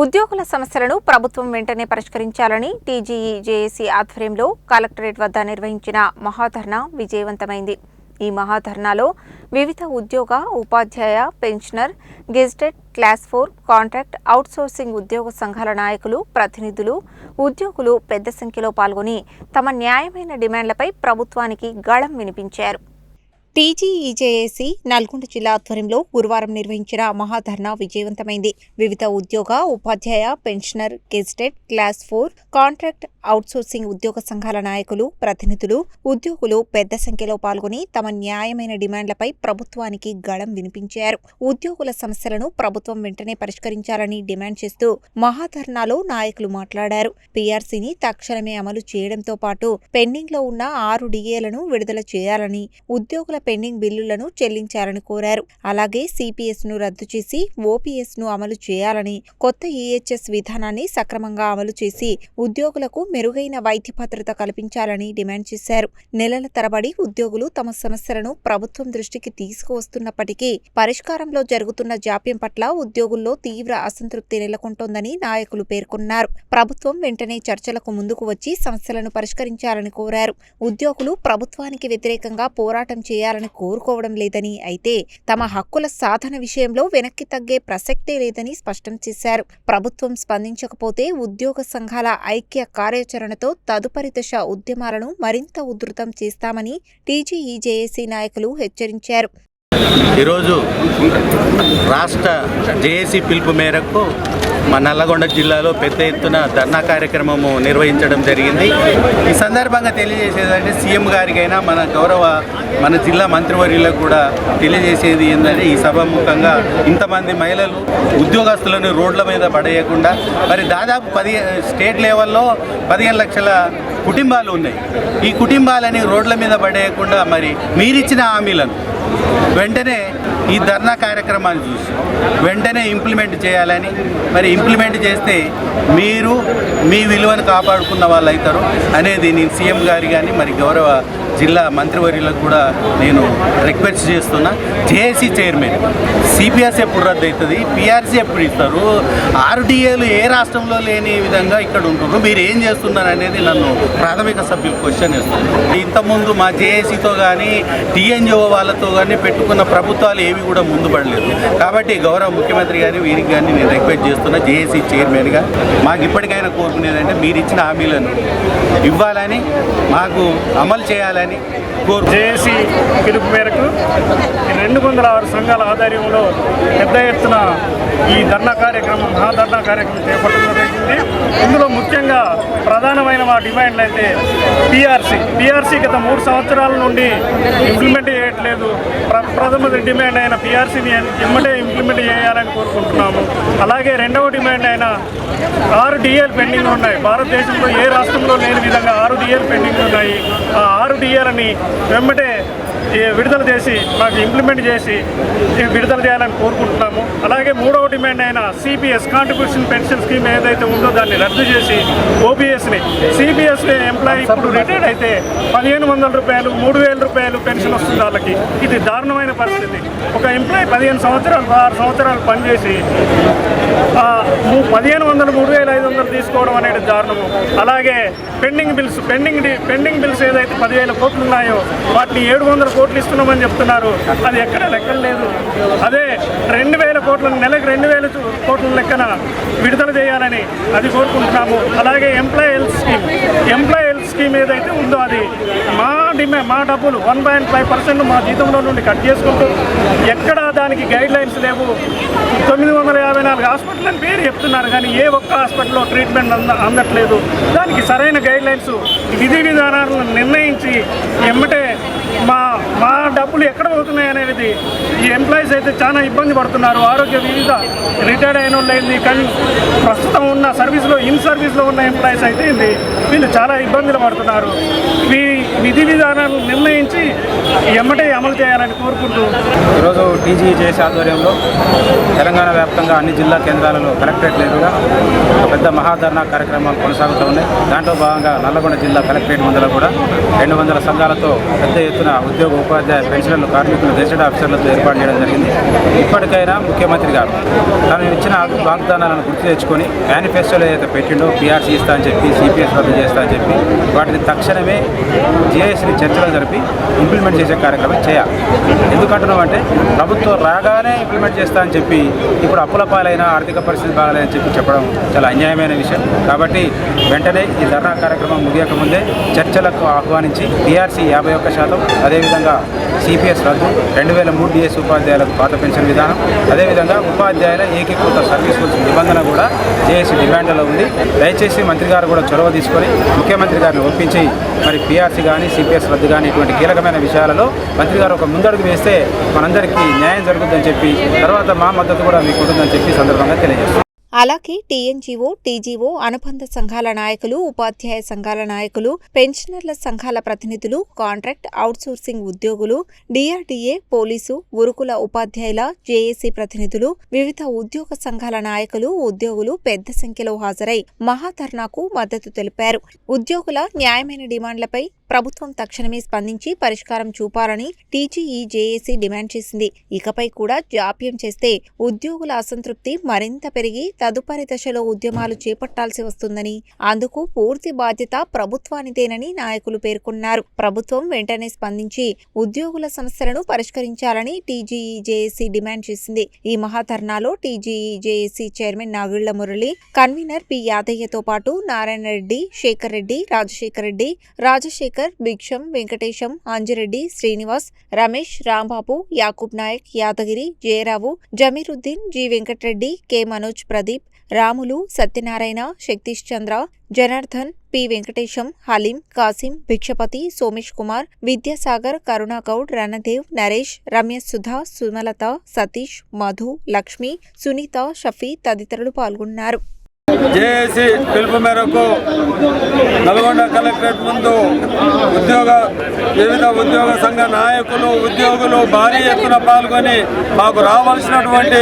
ఉద్యోగుల సమస్యలను ప్రభుత్వం వెంటనే పరిష్కరించాలని టీజీఈజేఏసీ ఆధ్వర్యంలో కలెక్టరేట్ వద్ద నిర్వహించిన మహాధర్నా విజయవంతమైంది. ఈ మహాధర్నాలో వివిధ ఉద్యోగ, ఉపాధ్యాయ, pensioner, gazetted class 4, contract, outsourcing ఉద్యోగ సంఘాల నాయకులు, ప్రతినిధులు, ఉద్యోగులు పెద్ద సంఖ్యలో పాల్గొని తమ న్యాయమైన డిమాండ్లపై ప్రభుత్వానికి గళం వినిపించారు. టీజీఈజేఏసీ నల్గొండ జిల్లా ఆధ్వర్యంలో గురువారం నిర్వహించిన మహాధర్నా విజయవంతమైంది. వివిధ ఉద్యోగ, ఉపాధ్యాయ, pensioner, gazetted class 4, contract, outsourcing ఉద్యోగ సంఘాల నాయకులు, ప్రతినిధులు, ఉద్యోగులు పెద్ద సంఖ్యలో పాల్గొని తమ న్యాయమైన డిమాండ్లపై ప్రభుత్వానికి గళం వినిపించారు. ఉద్యోగుల సమస్యలను ప్రభుత్వం వెంటనే పరిష్కరించాలని డిమాండ్ చేస్తూ మహాధర్నాలో నాయకులు మాట్లాడారు. పీఆర్సీని తక్షణమే అమలు చేయడంతో పాటు పెండింగ్లో ఉన్న 6 డిఏలను విడుదల చేయాలని, ఉద్యోగుల పెండింగ్ బిల్లులను చెల్లించాలని కోరారు. అలాగే సిపిఎస్ను రద్దు చేసి ఓపీఎస్ను అమలు చేయాలని, కొత్త ఈహెచ్ఎస్ విధానాన్ని సక్రమంగా అమలు చేసి ఉద్యోగులకు మెరుగైన వైద్య భద్రత కల్పించాలని డిమాండ్ చేశారు. నెలల తరబడి ఉద్యోగులు తమ సమస్యలను ప్రభుత్వం దృష్టికి తీసుకువస్తున్నప్పటికీ పరిష్కారంలో జరుగుతున్న జాప్యం పట్ల ఉద్యోగుల్లో తీవ్ర అసంతృప్తి నెలకొంటోందని నాయకులు పేర్కొన్నారు. ప్రభుత్వం వెంటనే చర్చలకు ముందుకు వచ్చి సమస్యలను పరిష్కరించాలని కోరారు. ఉద్యోగులు ప్రభుత్వానికి వ్యతిరేకంగా పోరాటం చేయాలని కోరుకోవడం లేదని, అయితే తమ హక్కుల సాధన విషయంలో వెనక్కి తగ్గే ప్రసక్తే లేదని స్పష్టం చేశారు. ప్రభుత్వం స్పందించకపోతే ఉద్యోగ సంఘాల ఐక్య కార్యాచరణతో తదుపరి దశ ఉద్యమాలను మరింత ఉధృతం చేస్తామని టీజీఈజేఏసీ నాయకులు హెచ్చరించారు. ఈరోజు రాష్ట్ర జేఏసీ పిలుపు మేరకు మా నల్లగొండ జిల్లాలో పెద్ద ఎత్తున ధర్నా కార్యక్రమము నిర్వహించడం జరిగింది. ఈ సందర్భంగా తెలియజేసేదంటే సీఎం గారికైనా మన జిల్లా మంత్రివర్యులకు కూడా తెలియజేసేది ఏంటంటే, ఈ సభాముఖంగా ఇంతమంది మహిళలు ఉద్యోగస్తులను రోడ్ల మీద పడేయకుండా, మరి దాదాపు స్టేట్ లెవెల్లో 15 లక్షల కుటుంబాలు ఉన్నాయి. ఈ కుటుంబాలని రోడ్ల మీద పడేయకుండా మరి మీరిచ్చిన హామీలను వెంటనే ఈ ధర్నా కార్యక్రమాన్ని చూసి వెంటనే ఇంప్లిమెంట్ చేయాలని, మరి ఇంప్లిమెంట్ చేస్తే మీరు మీ విలువను కాపాడుకున్న వాళ్ళు అవుతారు అనేది నేను సీఎం గారి కానీ మరి గౌరవ జిల్లా మంత్రివర్యులకు కూడా నేను రిక్వెస్ట్ చేస్తున్నా. జేఏసీ చైర్మన్ సిపిఎస్ ఎప్పుడు రద్దు అవుతుంది, పీఆర్సీ ఎప్పుడు ఇస్తారు, 6 డిఏలు ఏ రాష్ట్రంలో లేని విధంగా ఇక్కడ ఉంటున్నారు, మీరు ఏం చేస్తున్నారు అనేది నన్ను ప్రాథమిక సభ్యులు క్వశ్చన్ చేస్తున్నారు. ఇంతకుముందు మా జేఏసీతో కానీ టీఎన్జిఓ వాళ్ళతో కానీ పెట్టుకున్న ప్రభుత్వాలు ఏవి కూడా ముందు పడలేదు. కాబట్టి గౌరవ ముఖ్యమంత్రి గారిని వీరికి కానీ నేను రిక్వెస్ట్ చేస్తున్నా, జేఏసీ చైర్మన్గా మాకు ఇప్పటికైనా కోరుకునేదంటే మీరు ఇచ్చిన హామీలను ఇవ్వాలని, మాకు అమలు చేయాలని జేఏసీ పిలుపు మేరకు 206 సంఘాల ఆధ్వర్యంలో పెద్ద ఎత్తున ఈ ధర్నా కార్యక్రమం, మహాధర్నా కార్యక్రమం చేపట్టడం జరిగింది. ఇందులో ముఖ్యంగా ప్రధానమైన మా డిమాండ్లు అయితే పీఆర్సీ గత 3 సంవత్సరాల నుండి ఇంప్లిమెంట్ చేయట్లేదు. ప్రథమ డిమాండ్ అయిన పీఆర్సీని ఎమ్మటే ఇంప్లిమెంట్ చేయాలని కోరుకుంటున్నాము. అలాగే రెండవ డిమాండ్ అయిన 6 డిఏలు పెండింగ్ ఉన్నాయి. భారతదేశంలో ఏ రాష్ట్రంలో లేని విధంగా 6 డిఏలు పెండింగ్ ఉన్నాయి. ఆ 6 డిఏలని వెంబటే విడుదల చేసి మాకు ఇంప్లిమెంట్ చేసి విడుదల చేయాలని కోరుకుంటున్నాము. అలాగే మూడవ డిమాండ్ అయిన సిపిఎస్ కాంట్రిబ్యూషన్ పెన్షన్ స్కీమ్ ఏదైతే ఉందో దాన్ని రద్దు చేసి ఓపీఎస్ని, సిపిఎస్ ఎంప్లాయీ ఇప్పుడు రిటైర్డ్ అయితే 1500 రూపాయలు, 3000 రూపాయలు పెన్షన్ వస్తుంది వాళ్ళకి. ఇది దారుణమైన పరిస్థితి. ఒక ఎంప్లాయీ 15 సంవత్సరాలు 16 సంవత్సరాలు పనిచేసి 1500, 3500 తీసుకోవడం అనేది దారుణము. అలాగే పెండింగ్ బిల్స్ ఏదైతే 10,000 కోట్లు ఉన్నాయో వాటిని 700 కోట్లు ఇస్తున్నామని చెప్తున్నారు. అది ఎక్కడ లెక్కలు లేదు. అదే 2,000 కోట్లను, నెలకు 2,000 కోట్ల లెక్కన విడుదల చేయాలని అది కోరుకుంటున్నాము. అలాగే ఎంప్లాయీ హెల్త్ స్కీమ్ ఏదైతే ఉందో అది మా డబ్బులు 1.5% మా జీతంలో నుండి కట్ చేసుకుంటూ ఎక్కడ దానికి గైడ్ లైన్స్ లేవు. 954 హాస్పిటల్ అని పేరు చెప్తున్నారు కానీ ఏ ఒక్క హాస్పిటల్లో ట్రీట్మెంట్ అందట్లేదు. దానికి సరైన గైడ్ లైన్స్, విధి విధానాలను నిర్ణయించి ఎమ్మటే మా డబ్బులు ఎక్కడ పోతున్నాయి అనేది ఈ ఎంప్లాయీస్ అయితే చాలా ఇబ్బంది పడుతున్నారు. ఆరోగ్య వివిధ రిటైర్డ్ అయిన వాళ్ళు అయింది, కానీ ప్రస్తుతం ఉన్న ఇన్ సర్వీస్లో ఉన్న ఎంప్లాయీస్ అయితే వీళ్ళు చాలా ఇబ్బందులు పడుతున్నారు. విధి విధానాలను నిర్ణయించి ఎమ్మటే అమలు చేయాలని కోరుకుంటూ ఈరోజు టీజీఈజేఏసీ ఆధ్వర్యంలో తెలంగాణ వ్యాప్తంగా అన్ని జిల్లా కేంద్రాలలో కలెక్టరేట్ ఎదురుగా పెద్ద మహాధరణ కార్యక్రమాలు కొనసాగుతూ ఉన్నాయి. దాంట్లో భాగంగా నల్లగొండ జిల్లా కలెక్టరేట్ ముందర కూడా 200 సంఘాలతో పెద్ద ఎత్తున ఉద్యోగ ఉపాధ్యాయ పెన్షనర్లు కార్మికులు గెజిటెడ్ ఆఫీసర్లతో ఏర్పాటు చేయడం జరిగింది. ఇప్పటికైనా ముఖ్యమంత్రి గారు తను ఇచ్చిన వాగ్దానాలను గుర్తు తెచ్చుకొని మేనిఫెస్టోలో ఏదైతే పెట్టిండో పీఆర్సీ ఇస్తా అని చెప్పి సిపిఎస్ రద్దు చేస్తా అని చెప్పి వాటిని తక్షణమే జేఏసీని చర్చలు జరిపి ఇంప్లిమెంట్ చేసే కార్యక్రమం చేయాలి. ఎందుకంటున్నాం అంటే ప్రభుత్వం రాగానే ఇంప్లిమెంట్ చేస్తా అని చెప్పి ఇప్పుడు అప్పుల పాలైన ఆర్థిక పరిస్థితి బాగాలేదని చెప్పడం చాలా అన్యాయమైన విషయం. కాబట్టి వెంటనే ఈ ధర్నా కార్యక్రమం ముగియకముందే చర్చలకు ఆహ్వానించి పీఆర్సీ 51%, అదేవిధంగా సిపిఎస్ రద్దు, 2003 డిఎస్ ఉపాధ్యాయులకు పాత పెన్షన్ విధానం, అదేవిధంగా ఉపాధ్యాయుల ఏకీకృత సర్వీస్ రూల్స్ నిబంధన కూడా జేఏసీ డిమాండ్లో ఉంది. దయచేసి మంత్రి గారు కూడా చొరవ తీసుకొని ముఖ్యమంత్రి గారిని ఒప్పించి మరి పీఆర్సీ కానీ సిపిఎస్ రద్దు కానీ ఇటువంటి కీలకమైన విషయాలలో మంత్రి గారు ఒక ముందడుగు వేస్తే మనందరికీ న్యాయం జరుగుతుందని చెప్పి తర్వాత మా మద్దతు కూడా మీకు ఉంటుందని చెప్పి సందర్భంగా తెలియజేస్తాం. అలాగే టీఎన్జీఓ, టీజీఓ, అనుబంధ సంఘాల నాయకులు, ఉపాధ్యాయ సంఘాల నాయకులు, పెన్షనర్ల సంఘాల ప్రతినిధులు, కాంట్రాక్ట్ అవుట్సోర్సింగ్ ఉద్యోగులు, డిఆర్డీఏ, పోలీసు, గురుకుల ఉపాధ్యాయుల జేఏసీ ప్రతినిధులు, వివిధ ఉద్యోగ సంఘాల నాయకులు, ఉద్యోగులు పెద్ద సంఖ్యలో హాజరై మహాధర్నాకు మద్దతు తెలిపారు. ఉద్యోగుల న్యాయమైన డిమాండ్లపై ప్రభుత్వం తక్షణమే స్పందించి పరిష్కారం చూపాలని టీజీఈ జేఏసీ డిమాండ్ చేసింది. ఇకపై కూడా జాప్యం చేస్తే ఉద్యోగుల అసంతృప్తి మరింత పెరిగి తదుపరి దశలో ఉద్యమాలు చేపట్టాల్సి వస్తుందని, అందుకు పూర్తి బాధ్యత ప్రభుత్వానిదేనని నాయకులు పేర్కొన్నారు. ప్రభుత్వం వెంటనే స్పందించి ఉద్యోగుల సమస్యలను పరిష్కరించాలని టీజీఈ జేఏసీ డిమాండ్ చేసింది. ఈ మహాధర్నాలో TGE JAC chairman Nagilla Murali, convener P యాదయ్యతో పాటు Narayana Reddy, Shekar Reddy, Rajasekhar Reddy, Rajasekhar, Bhiksham, Venkatesham, Anjireddy, Srinivas, Ramesh, Rambabu, Yakub Nayak, Yadagiri, Jayarao, Zameeruddin, G Venkatareddy, K Manoj, Pradeep, Ramulu, Satyanarayana, Shaktish Chandra, Janardhan, P Venkatesham, Haleem, Kasim, Bhikshapathi, Somesh Kumar, Vidyasagar, Karunagoud, Randev, Naresh, Ramya, Sudha, Sumalatha, Satish, Madhu, Lakshmi, Sunitha, Shafi తదితరులు పాల్గొన్నారు. జేఏసీ పిలుపు మేరకు నల్గొండ కలెక్టరేట్ ముందు వివిధ ఉద్యోగ సంఘ నాయకులు, ఉద్యోగులు భారీ ఎత్తున పాల్గొని మాకు రావాల్సినటువంటి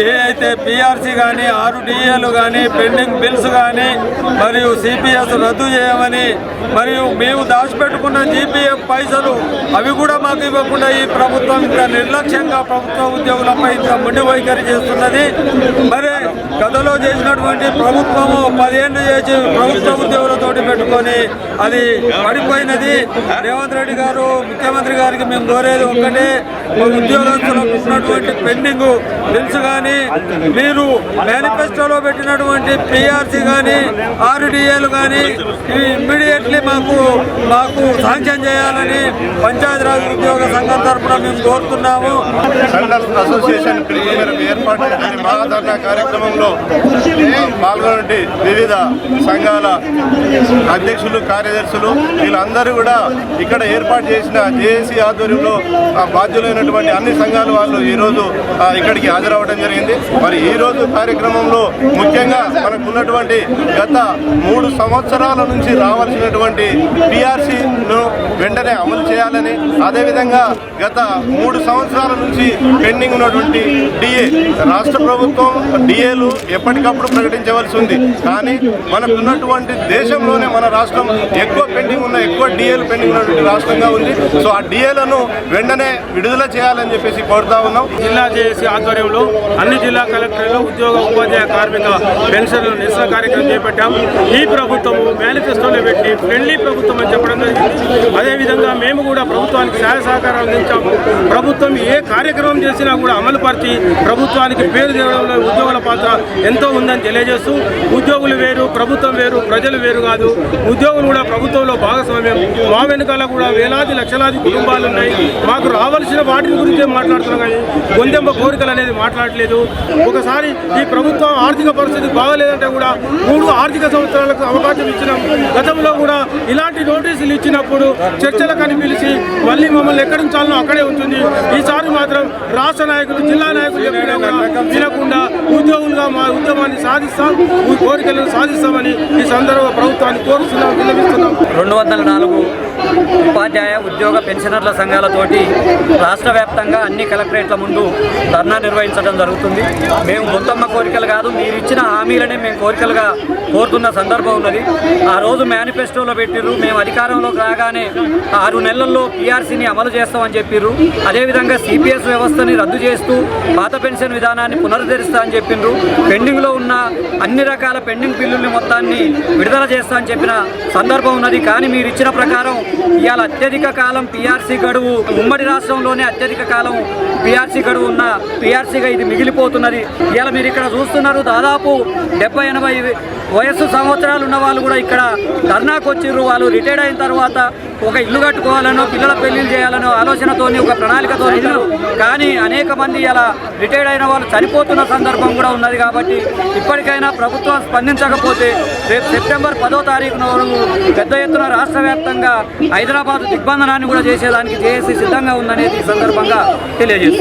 ఏదైతే పీఆర్సీ కానీ, 6 డిఏలు కానీ, పెండింగ్ బిల్స్ కానీ మరియు సిపిఎస్ రద్దు చేయమని, మరియు మేము దాచిపెట్టుకున్న జీపీఎఫ్ పైసలు అవి కూడా మాకు ఇవ్వకుండా ఈ ప్రభుత్వం ఇంత నిర్లక్ష్యంగా ప్రభుత్వ ఉద్యోగులపై ఇంత మొండి వైఖరి చేస్తున్నది. మరి గతంలో చేసినటువంటి ప్రభుత్వము 10 ఏళ్ళు చేసి ప్రభుత్వ ఉద్యోగులతోటి పెట్టుకొని అది పడిపోయినది. రేవంత్ రెడ్డి గారు ముఖ్యమంత్రి గారికి మేము కోరేది ఒక్కటే, ఉద్యోగస్తులకు ఉన్నటువంటి పెండింగ్ బిల్స్ కానీ, మీరు మేనిఫెస్టోలో పెట్టినటువంటి పీఆర్సీ కానీ, 6 డిఏలు కానీ ఇవి ఇమ్మీడియట్లీ మాకు శాంక్షన్ చేయాలని పంచాయతీరాజ్ ఉద్యోగ సంఘం తరఫున మేము కోరుతున్నాము. సెంట్రల్ అసోసియేషన్ పిలుపు మేరకు ఏర్పాటు చేసిన మహాధర్నా కార్యక్రమంలో పాల్గొనే వివిధ సంఘాల అధ్యక్షులు, కార్యదర్శులు వీళ్ళందరూ కూడా ఇక్కడ ఏర్పాటు చేసిన జేఏసీ ఆధ్వర్యంలో బాధ్యులైనటువంటి అన్ని సంఘాల వాళ్ళు ఈరోజు ఇక్కడికి హాజరవ్వడం జరిగింది. మరి ఈరోజు కార్యక్రమంలో ముఖ్యంగా మనకున్నటువంటి గత 3 సంవత్సరాల నుంచి రావాల్సినటువంటి పీఆర్సీను వెంటనే అమలు చేయాలని, అదేవిధంగా గత 3 సంవత్సరాల నుంచి పెండింగ్ ఉన్నటువంటి డిఏ రాష్ట్ర ప్రభుత్వం డిఏలు ఎప్పటికప్పుడు ప్రకటించవలసి ఉంది. కానీ మనకున్నటువంటి దేశంలోనే మన రాష్ట్రం ఎక్కువ డిఏలు పెండింగ్ ఉన్నటువంటి రాష్ట్రంగా ఉంది. సో ఆ డిఏలను వెంటనే విడుదల చేయాలని చెప్పేసి కోరుతా ఉన్నాం. జిల్లా జేఏసీ ఆధ్వర్యంలో అన్ని జిల్లా కలెక్టర్లు ఉద్యోగ ఉపాధ్యాయ కార్మిక పెన్షన్లు నిరసన కార్యక్రమం చేపట్టాం. ఈ ప్రభుత్వము మేనిఫెస్టోలో పెట్టి ఫ్రెండ్లీ ప్రభుత్వం అని చెప్పడం జరిగింది. అదేవిధంగా మేము కూడా ప్రభుత్వానికి సహాయ సహకారాలు అందించాము. ప్రభుత్వం ఏ కార్యక్రమం చేసినా కూడా అమలుపరిచి ప్రభుత్వానికి పేరు తేవడంలో ఉద్యోగుల పాత్ర ఎంతో ఉందని తెలియజేస్తూ, ఉద్యోగులు వేరు, ప్రభుత్వం వేరు, ప్రజలు వేరు కాదు. ఉద్యోగులు కూడా ప్రభుత్వంలో భాగస్వామ్యం. మా వెనుకాల కూడా వేలాది లక్షలాది కుటుంబాలు ఉన్నాయి. మాకు రావాల్సిన వాటి గురించే మాట్లాడుతున్నాం కానీ గొంతెంప కోరికలు అనేది మాట్లాడలేదు. ఒకసారి ఈ ప్రభుత్వం ఆర్థిక పరిస్థితి బాగలేదంటే కూడా 3 ఆర్థిక సంవత్సరాలకు అవకాశం ఇచ్చినాం. గతంలో కూడా ఇలాంటి నోటీసులు ఇచ్చినప్పుడు చర్చలకు పిలిచి మళ్ళీ మమ్మల్ని ఎక్కడ ఉంచాలనో అక్కడే ఉంటుంది. ఈసారి మాత్రం రాష్ట్ర నాయకులు, జిల్లా నాయకులు వినకుండా ఉద్యోగులుగా మా ఉద్యమాన్ని సాధిస్తాం, కోరికలను సాధిస్తామని ఈ సందర్భంగా ప్రభుత్వాన్ని కోరుతున్నాం, విన్నవిస్తున్నాం. 204 ఉపాధ్యాయ ఉద్యోగ పెన్షనర్ల సంఘాలతోటి రాష్ట్ర వ్యాప్తంగా అన్ని కలెక్టరేట్ల ముందు ధర్నా నిర్వహించడం జరుగుతుంది. మేము గొంతమ్మ కోరికలు కాదు, మీరు ఇచ్చిన హామీలనే మేము కోరికలుగా కోరుతున్న సందర్భం ఉన్నది. ఆ రోజు మేనిఫెస్టోలో పెట్టిర్రు, మేము అధికారంలోకి రాగానే 6 నెలల్లో పీఆర్సీని అమలు చేస్తామని చెప్పిర్రు. అదేవిధంగా సిపిఎస్ వ్యవస్థని రద్దు చేస్తూ పాత పెన్షన్ విధానాన్ని పునరుద్ధరిస్తా అని చెప్పిండ్రు. పెండింగ్లో ఉన్న అన్ని రకాల పెండింగ్ బిల్లుల్ని మొత్తాన్ని విడుదల చేస్తా అని చెప్పిన సందర్భం ఉన్నది. కానీ మీరు ఇచ్చిన ప్రకారం ఇవాళ అత్యధిక కాలం పీఆర్సీ గడువు, ఉమ్మడి రాష్ట్రంలోనే అత్యధిక కాలం పీఆర్సీ గడువు ఉన్న పీఆర్సీగా ఇది మిగిలిపోతున్నది. ఇవాళ మీరు ఇక్కడ చూస్తున్నారు, దాదాపు 70-80 వయస్సు సంవత్సరాలు ఉన్న వాళ్ళు కూడా ఇక్కడ ధర్నాకు వచ్చిర్రు. వాళ్ళు రిటైర్డ్ అయిన తర్వాత ఒక ఇల్లు కట్టుకోవాలనో పిల్లల పెళ్లిళ్ళు చేయాలనో ఆలోచనతోని ఒక ప్రణాళికతో ఉన్నారు. కానీ అనేక మంది ఇలా రిటైర్డ్ అయిన వాళ్ళు చనిపోతున్న సందర్భం కూడా ఉన్నది. కాబట్టి ఇప్పటికైనా ప్రభుత్వం స్పందించకపోతే రేపు సెప్టెంబర్ 10వ తారీఖున పెద్ద ఎత్తున రాష్ట్ర వ్యాప్తంగా హైదరాబాద్ దిగ్బంధనాన్ని కూడా చేసేదానికి జేఏసీ సిద్ధంగా ఉందనేది ఈ సందర్భంగా తెలియజేస్తుంది.